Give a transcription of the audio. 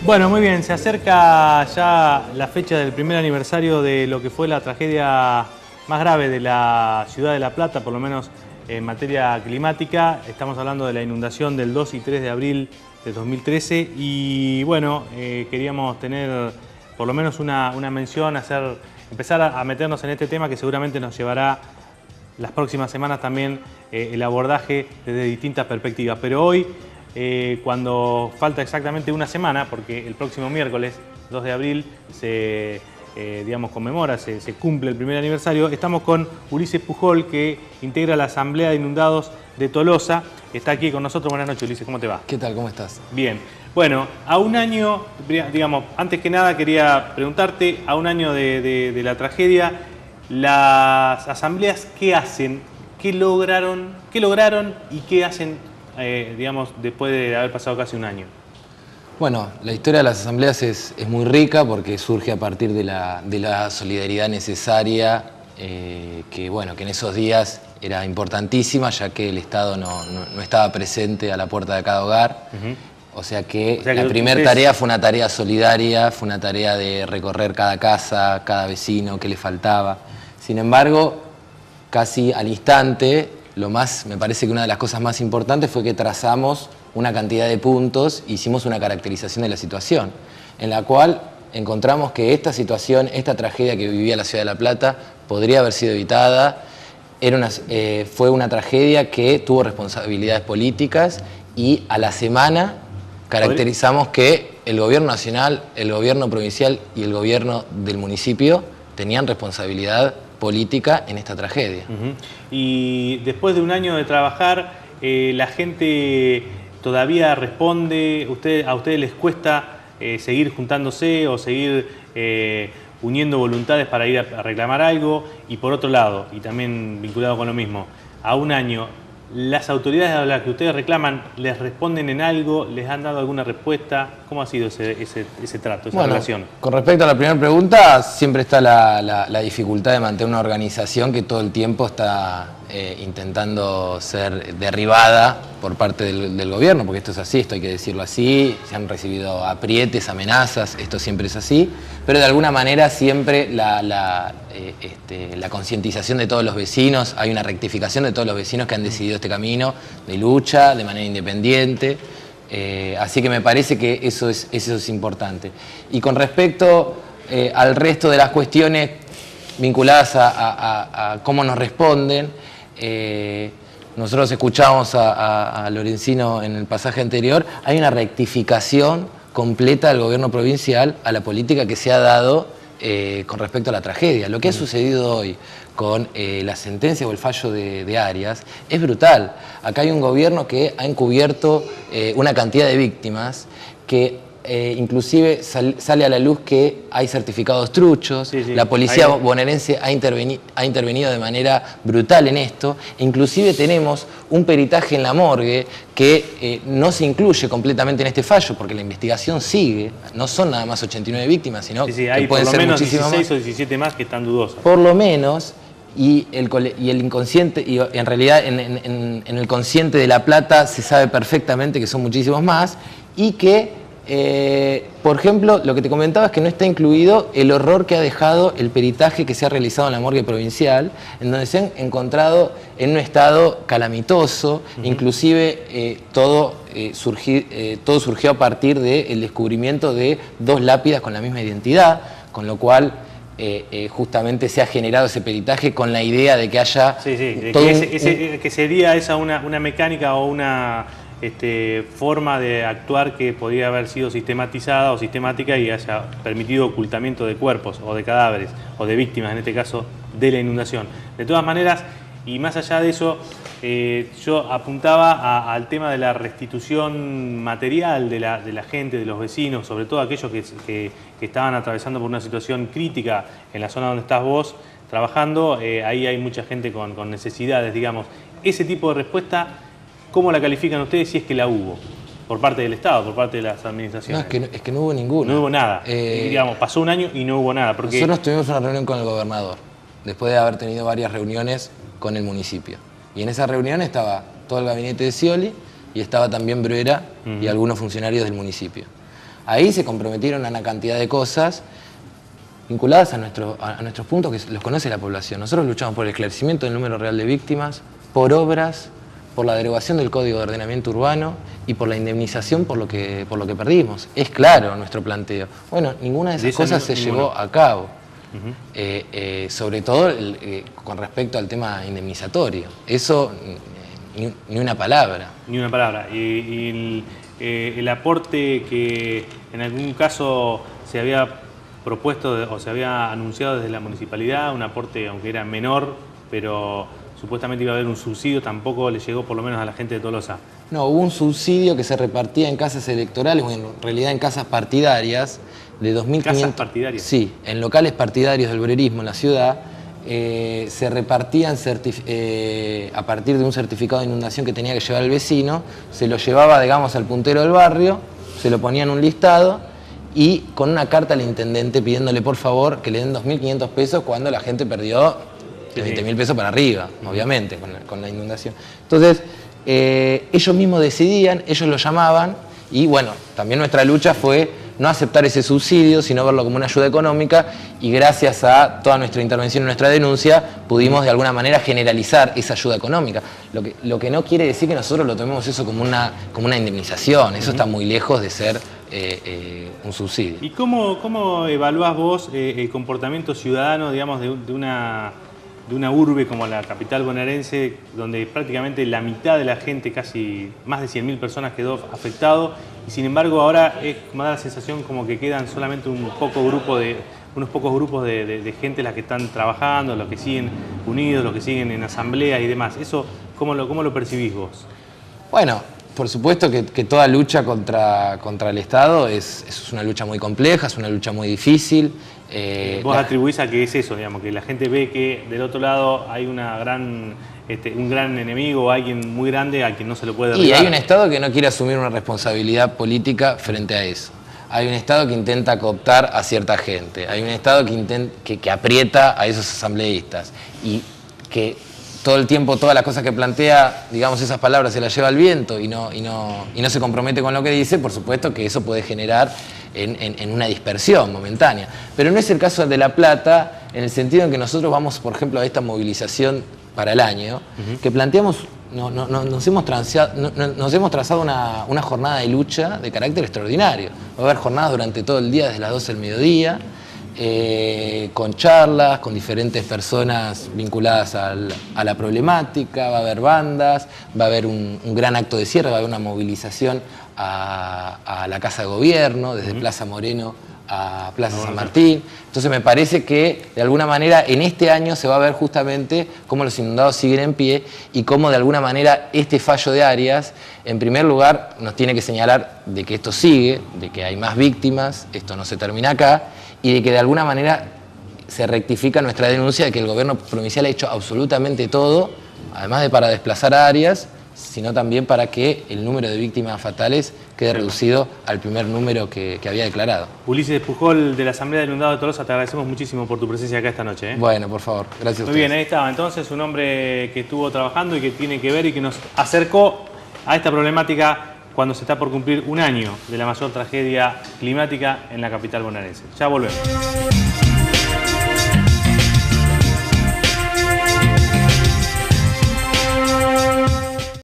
Bueno, muy bien, se acerca ya la fecha del primer aniversario de lo que fue la tragedia más grave de la ciudad de La Plata, por lo menos en materia climática. Estamos hablando de la inundación del 2 y 3 de abril de 2013 y bueno, queríamos tener por lo menos una mención, empezar a meternos en este tema que seguramente nos llevará las próximas semanas también el abordaje desde distintas perspectivas. Pero hoy, cuando falta exactamente una semana, porque el próximo miércoles 2 de abril se cumple el primer aniversario, estamos con Ulises Pujol, que integra la Asamblea de Inundados de Tolosa. Está aquí con nosotros. Buenas noches, Ulises, ¿cómo te va? ¿Qué tal? ¿Cómo estás? Bien. Bueno, a un año, digamos, antes que nada quería preguntarte, a un año de la tragedia, las asambleas, ¿qué hacen? ¿Qué lograron y qué hacen, digamos, después de haber pasado casi un año? Bueno, la historia de las asambleas es muy rica porque surge a partir de la solidaridad necesaria que en esos días era importantísima, ya que el Estado no estaba presente a la puerta de cada hogar. O sea que la primera tarea fue una tarea solidaria, fue una tarea de recorrer cada casa, cada vecino, qué le faltaba. Sin embargo, casi al instante, me parece que una de las cosas más importantes fue que trazamos una cantidad de puntos, hicimos una caracterización de la situación, en la cual encontramos que esta situación, esta tragedia que vivía la ciudad de La Plata, podría haber sido evitada. Fue una tragedia que tuvo responsabilidades políticas y a la semana caracterizamos que el gobierno nacional, el gobierno provincial y el gobierno del municipio tenían responsabilidad política en esta tragedia. Y después de un año de trabajar, la gente todavía responde. ¿A ustedes les cuesta seguir juntándose o seguir uniendo voluntades para ir a reclamar algo? Y por otro lado, y también vinculado con lo mismo, a un año, ¿las autoridades a las que ustedes reclaman les responden en algo? ¿Les han dado alguna respuesta? ¿Cómo ha sido ese trato, esa relación? Con respecto a la primera pregunta, siempre está la dificultad de mantener una organización que todo el tiempo está intentando ser derribada por parte del gobierno, porque esto es así, esto hay que decirlo así, se han recibido aprietes, amenazas, esto siempre es así, pero de alguna manera siempre la concientización de todos los vecinos, hay una rectificación de todos los vecinos que han decidido este camino de lucha de manera independiente. Así que me parece que eso es importante. Y con respecto al resto de las cuestiones vinculadas a cómo nos responden, nosotros escuchamos a Lorenzino en el pasaje anterior, hay una rectificación completa del gobierno provincial a la política que se ha dado con respecto a la tragedia. Lo que ha sucedido hoy con la sentencia o el fallo de Arias es brutal. Acá hay un gobierno que ha encubierto una cantidad de víctimas que inclusive sale a la luz que hay certificados truchos. La policía bonaerense ha intervenido de manera brutal en esto. Inclusive tenemos un peritaje en la morgue que no se incluye completamente en este fallo porque la investigación sigue. No son nada más 89 víctimas, sino hay que pueden ser muchísimas 16 o 17 más que están dudosas. Por lo menos. Y el inconsciente, y en realidad en el consciente de La Plata se sabe perfectamente que son muchísimos más y que, por ejemplo, lo que te comentaba es que no está incluido el horror que ha dejado el peritaje que se ha realizado en la morgue provincial, en donde se han encontrado en un estado calamitoso, inclusive todo surgió a partir del descubrimiento de 2 lápidas con la misma identidad, con lo cual justamente se ha generado ese peritaje con la idea de que haya... que sería esa una mecánica o una forma de actuar que podría haber sido sistematizada o sistemática y haya permitido ocultamiento de cuerpos o de cadáveres o de víctimas, en este caso, de la inundación. De todas maneras, y más allá de eso, yo apuntaba al tema de la restitución material de la gente, de los vecinos, sobre todo aquellos que estaban atravesando por una situación crítica en la zona donde estás vos trabajando. Ahí hay mucha gente con necesidades, digamos. Ese tipo de respuesta, ¿cómo la califican ustedes si es que la hubo? Por parte del Estado, por parte de las administraciones. No, es que no hubo ninguna. No hubo nada. Digamos, pasó un año y no hubo nada. Porque... Nosotros tuvimos una reunión con el gobernador, después de haber tenido varias reuniones con el municipio. Y en esa reunión estaba todo el gabinete de Scioli y estaba también Bruera y algunos funcionarios del municipio. Ahí se comprometieron a una cantidad de cosas vinculadas a nuestros puntos que los conoce la población. Nosotros luchamos por el esclarecimiento del número real de víctimas, por obras, por la derogación del Código de Ordenamiento Urbano y por la indemnización por lo que perdimos. Es claro nuestro planteo. Bueno, ninguna de esas cosas se llevó a cabo. Sobre todo con respecto al tema indemnizatorio. Eso, ni una palabra. Ni una palabra. Y el aporte que en algún caso se había propuesto o se había anunciado desde la municipalidad, un aporte aunque era menor, pero supuestamente iba a haber un subsidio, tampoco le llegó por lo menos a la gente de Tolosa. No, hubo un subsidio que se repartía en casas electorales, o en realidad en casas partidarias, de 2.500... ¿Casas partidarias? Sí, en locales partidarios del obrerismo en la ciudad, se repartían a partir de un certificado de inundación que tenía que llevar el vecino, se lo llevaba, digamos, al puntero del barrio, se lo ponía en un listado y con una carta al intendente pidiéndole por favor que le den 2.500 pesos cuando la gente perdió de 20.000 pesos para arriba, obviamente, con la inundación. Entonces, ellos mismos decidían, ellos lo llamaban y bueno, también nuestra lucha fue no aceptar ese subsidio, sino verlo como una ayuda económica y gracias a toda nuestra intervención y nuestra denuncia pudimos de alguna manera generalizar esa ayuda económica. Lo que no quiere decir que nosotros lo tomemos eso como una indemnización, eso está muy lejos de ser un subsidio. ¿Y cómo evaluás vos el comportamiento ciudadano, digamos, de una urbe como la capital bonaerense, donde prácticamente la mitad de la gente, casi más de 100.000 personas, quedó afectado, y sin embargo ahora me da la sensación como que quedan solamente unos pocos grupos de gente las que están trabajando, los que siguen unidos, los que siguen en asambleas y demás? ¿Eso cómo lo percibís vos? Bueno, por supuesto que toda lucha contra el Estado es una lucha muy compleja, es una lucha muy difícil. Vos atribuís a que es eso, digamos, que la gente ve que del otro lado hay un gran enemigo o alguien muy grande a quien no se lo puede derribar. Y hay un Estado que no quiere asumir una responsabilidad política frente a eso. Hay un Estado que intenta cooptar a cierta gente. Hay un Estado que aprieta a esos asambleístas y que todo el tiempo, todas las cosas que plantea, digamos, esas palabras se las lleva al viento y no se compromete con lo que dice. Por supuesto que eso puede generar en una dispersión momentánea. Pero no es el caso de La Plata, en el sentido en que nosotros vamos, por ejemplo, a esta movilización para el año, que planteamos, nos hemos trazado una jornada de lucha de carácter extraordinario. Va a haber jornadas durante todo el día, desde las 12 del mediodía, con charlas, con diferentes personas vinculadas a la problemática, va a haber bandas, va a haber un gran acto de cierre, va a haber una movilización a la Casa de Gobierno, desde Plaza Moreno a Plaza San Martín. Entonces me parece que de alguna manera en este año se va a ver justamente cómo los inundados siguen en pie y cómo de alguna manera este fallo de Arias, en primer lugar, nos tiene que señalar de que esto sigue, de que hay más víctimas, esto no se termina acá, y de que de alguna manera se rectifica nuestra denuncia de que el gobierno provincial ha hecho absolutamente todo, además de para desplazar a Arias, sino también para que el número de víctimas fatales quede reducido al primer número que había declarado. Ulises Pujol, de la Asamblea de Inundados de Tolosa, te agradecemos muchísimo por tu presencia acá esta noche. Bueno, por favor, gracias a ustedes. Muy bien, ahí estaba entonces un hombre que estuvo trabajando y que tiene que ver y que nos acercó a esta problemática cuando se está por cumplir un año de la mayor tragedia climática en la capital bonaerense. Ya volvemos.